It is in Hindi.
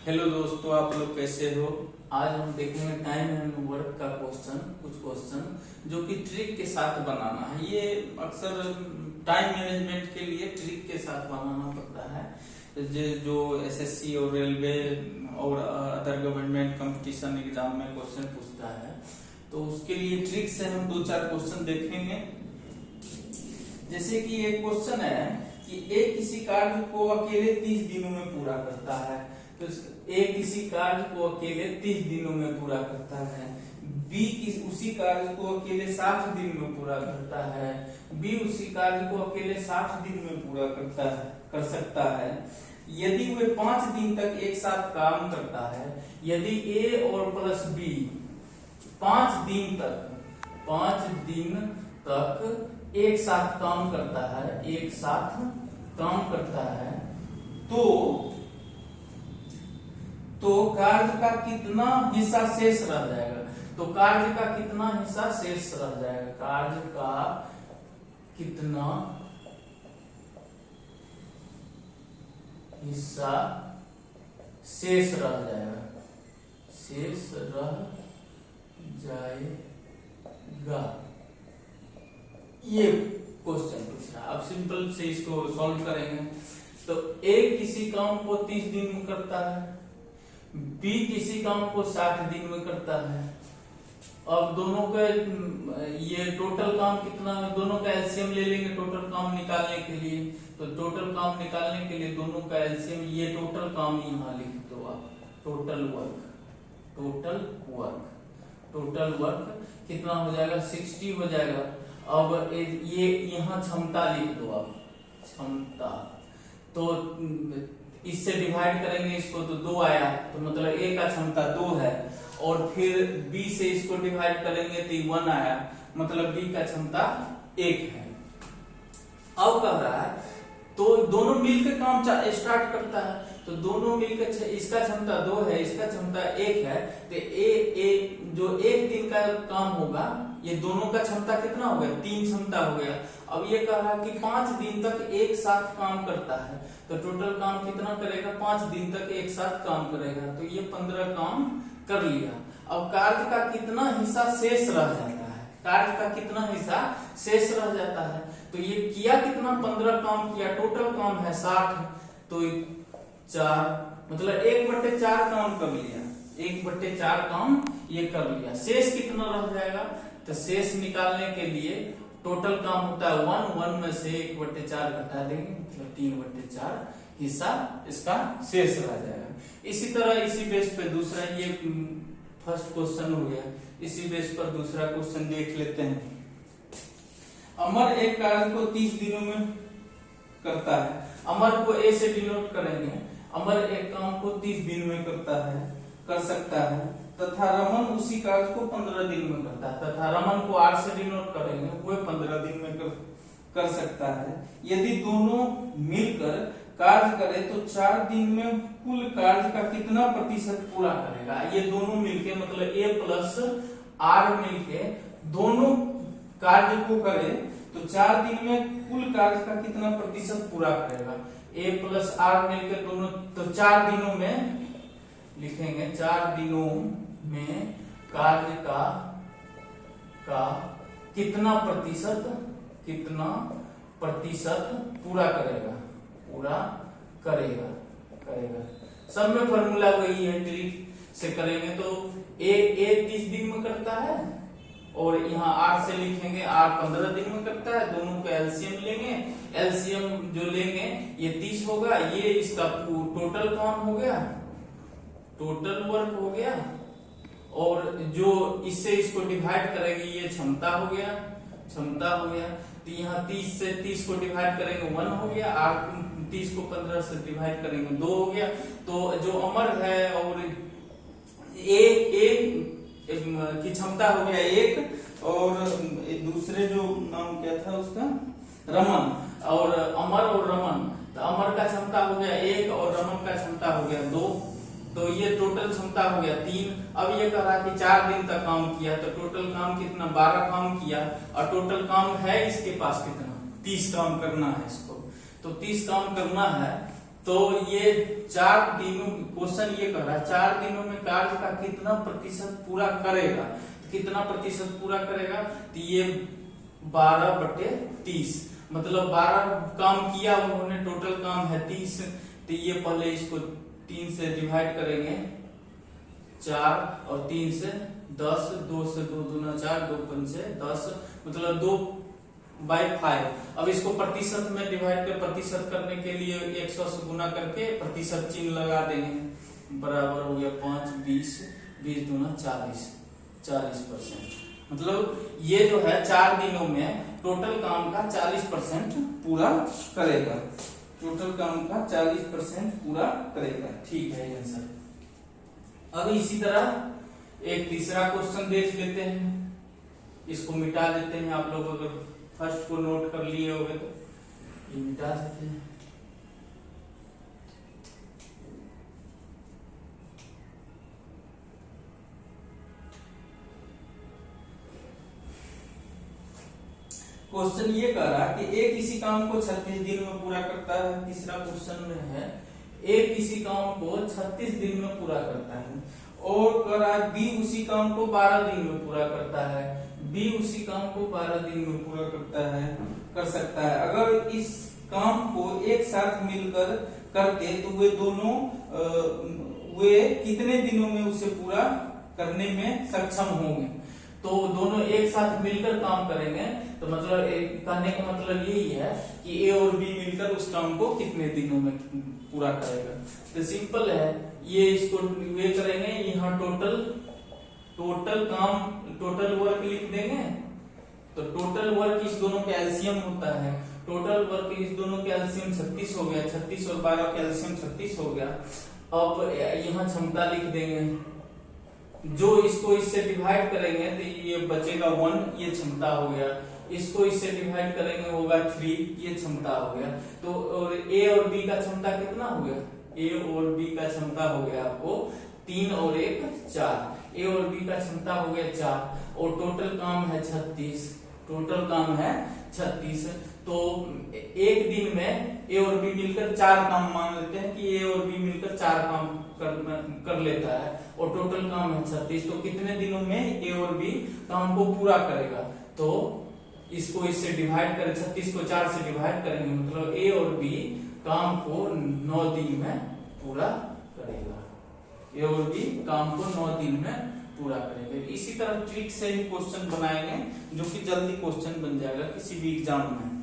हेलो दोस्तों, आप लोग कैसे हो। आज हम देखेंगे टाइम एंड वर्क का कुछ क्वेश्चन जो कि ट्रिक के साथ बनाना है। ये अक्सर टाइम मैनेजमेंट के लिए ट्रिक के साथ बनाना पड़ता है। जो एसएससी और रेलवे और अदर गवर्नमेंट कंपटीशन एग्जाम में क्वेश्चन पूछता है, तो उसके लिए ट्रिक से हम 2-4 क्वेश्चन देखेंगे। जैसे कि एक क्वेश्चन है कि ए किसी कार्य को अकेले 30 दिनों में पूरा करता है, तो ए किसी कार्य को अकेले 30 दिनों में पूरा करता है। बी उसी कार्य को अकेले 60 दिन में पूरा करता है। बी उसी कार्य को अकेले 60 दिन में पूरा कर सकता है यदि वे 5 दिन तक एक साथ काम करता है। यदि ए और प्लस बी 5 दिन तक एक साथ काम करता है, तो कार्य का कितना हिस्सा शेष रह जाएगा। तो कार्य का कितना हिस्सा शेष रह जाएगा, कार्य का कितना हिस्सा शेष रह जाएगा, ये क्वेश्चन पूछ रहा है। अब सिंपल से इसको सॉल्व करेंगे। तो ए किसी काम को 30 दिन में करता है, बी किसी काम को 60 दिन में करता है। अब दोनों का ये टोटल काम कितना है, दोनों का एलसीएम ले लेंगे टोटल काम निकालने के लिए। तो टोटल काम निकालने के लिए दोनों का एलसीएम, ये टोटल काम यहाँ लिख दो आप, टोटल वर्क कितना हो जाएगा, 60 हो जाएगा। अब ये यहाँ क्षमता लिख दो आप, क्षमता। तो इससे डिवाइड करेंगे इसको, तो 2 आया, तो मतलब ए का क्षमता 2 है। और फिर बी से इसको डिवाइड करेंगे तो 1 आया, मतलब बी का क्षमता 1 है। अब कह रहा है तो दोनों मिलकर काम स्टार्ट करता है, तो दोनों मिलकर, इसका क्षमता 2 है, इसका क्षमता 1 है, तो ए जो 1 दिन का काम होगा, ये दोनों का क्षमता कितना हो गया, 3 क्षमता हो गया। अब ये कह रहा है कि 5 दिन तक एक साथ काम करता है, तो टोटल काम कितना करेगा, 5 दिन तक एक साथ काम करेगा, तो ये 15 काम कर लिया। अब कार्य का कितना हिस्सा शेष रह जाता है, तो ये किया कितना, 15 काम किया, टोटल काम है 60, तो 4 मतलब 1/4 काम कर लिया, 1/4 काम ये कर लिया। शेष कितना रह जाएगा, तो शेष निकालने के लिए टोटल काम होता है 1 में से 1/4 घटा देंगे, मतलब 3/4 हिस्सा इसका शेष रह जाएगा। इसी तरह इसी बेस पे दूसरा, ये फर्स्ट क्वेश्चन हो गया, इसी बेस पर दूसरा क्वेश्चन देख लेते हैं। अमर एक कार्य को 30 दिनों में करता है। अमर को ए से डिनोट करेंगे। अमर एक काम को 30 दिन में कर सकता है, तथा रमन उसी कार्य को 15 दिन में करता है, तथा रमन को आर से डिनोट करेंगे, वो 15 दिन में कर सकता है। यदि दोनों मिलकर कार्य करे तो 4 दिन में कुल कार्य का कितना प्रतिशत पूरा करेगा। ये दोनों मिलके, मतलब ए प्लस आर मिलके दोनों कार्य को करे तो 4 दिन में कुल कार्य का कितना प्रतिशत पूरा करेगा। ए प्लस आर मिलकर दोनों, तो 4 दिनों में लिखेंगे, 4 दिनों में कार्य का कितना प्रतिशत पूरा करेगा। सब में फॉर्मूला वही है, ट्रिक से करेंगे। तो ए 30 दिन में करता है, और यहाँ आर से लिखेंगे, आर 15 दिन में करता है। दोनों का एलसीएम लेंगे, एलसीएम जो लेंगे ये 30 होगा, ये इसका टोटल काम हो गया, टोटल वर्क हो गया, और जो इससे इसको डिवाइड करेंगे ये क्षमता हो गया। तो यहाँ 30 से 30 को डिवाइड करेंगे 1 हो गया, और 30 को 15 से डिवाइड करेंगे 2 हो गया। तो जो अमर है और ए की क्षमता हो गया 1, और दूसरे जो नाम क्या था उसका, रमन, और अमर और रमन, तो अमर का क्षमता हो गया 1 और रमन का क्षमता हो गया 2, तो ये टोटल क्षमता हो गया 3। अब ये कह रहा कि 4 दिन तक काम किया, तो टोटल काम कितना, 12 काम किया, और टोटल काम है इसके पास कितना, 30 काम करना है इसको। तो 30 काम करना है, तो ये 4 दिनों, क्वेश्चन ये कह रहा है 4 दिनों में कार्य का कितना प्रतिशत पूरा करेगा। कितना प्रतिशत पूरा करेगा, तो ये 12/30, मतलब 12 काम किया उन्होंने, टोटल काम है 30, तो ये पहले इसको 3 से डिवाइड करेंगे, 4 और 3 से 10, 2 से 2 दूना 4, 2 पंचे 10, मतलब 2/5। अब इसको प्रतिशत में डिवाइड कर, प्रतिशत करने के लिए 100 से गुना करके प्रतिशत चिन्ह लगा देंगे, बराबर हो गया 5, 20, 20 दूना 40, 40%। मतलब ये जो है 4 दिनों में टोटल काम का 40% पूरा करेगा, टोटल काम का 40% पूरा करेगा। ठीक है आंसर। अब इसी तरह एक तीसरा क्वेश्चन देख लेते हैं, इसको मिटा देते हैं। आप लोग अगर फर्स्ट को नोट कर लिए होंगे तो ये मिटा देते हैं। क्वेश्चन ये कह रहा है कि ए किसी काम को 36 दिन में पूरा करता है। तीसरा क्वेश्चन में है ए किसी काम को 36 दिन में पूरा करता है, और कह रहा है बी उसी काम को 12 दिन में पूरा करता है। बी उसी काम को 12 दिन में पूरा कर सकता है। अगर इस काम को एक साथ मिलकर करते तो वे दोनों वे कितने दिनों में उसे पूरा करने में सक्षम होंगे। तो दोनों एक साथ मिलकर काम करेंगे, तो मतलब कहने का मतलब यही है कि ए और बी मिलकर उस काम को कितने दिनों में पूरा करेगा। तो सिंपल है, ये इसको वे करेंगे, यहाँ टोटल काम, टोटल वर्क लिख देंगे। तो टोटल वर्क इस दोनों का एलसीएम होता है, टोटल वर्क इस दोनों का एलसीएम 36 हो गया, 36 और 12 का एलसीएम 36 हो गया। अब यहाँ क्षमता लिख देंगे, जो इसको इससे डिवाइड करेंगे तो ये बचेगा 1, ये क्षमता हो गया। इसको इससे डिवाइड करेंगे होगा 3, ये क्षमता हो गया। तो और ए और बी का क्षमता कितना हो गया, ए और बी का क्षमता हो गया आपको 3 और 1 4, ए और बी का क्षमता हो गया 4, और टोटल काम है 36, टोटल काम है 36। तो एक दिन में ए और बी मिलकर 4 काम, मान लेते हैं कि ए और बी मिलकर 4 काम कर लेता है, और टोटल काम है 36। तो कितने दिनों में ए और बी काम को पूरा करेगा, तो इसको इससे डिवाइड करें, 36 को 4 से डिवाइड करेंगे, मतलब ए और बी काम को 9 दिन में पूरा करेगा। ए और बी काम को 9 दिन में पूरा करेंगे। इसी तरह ट्रिक से ही क्वेश्चन बनाएंगे, जो कि जल्दी क्वेश्चन बन जाएगा किसी भी एग्जाम में।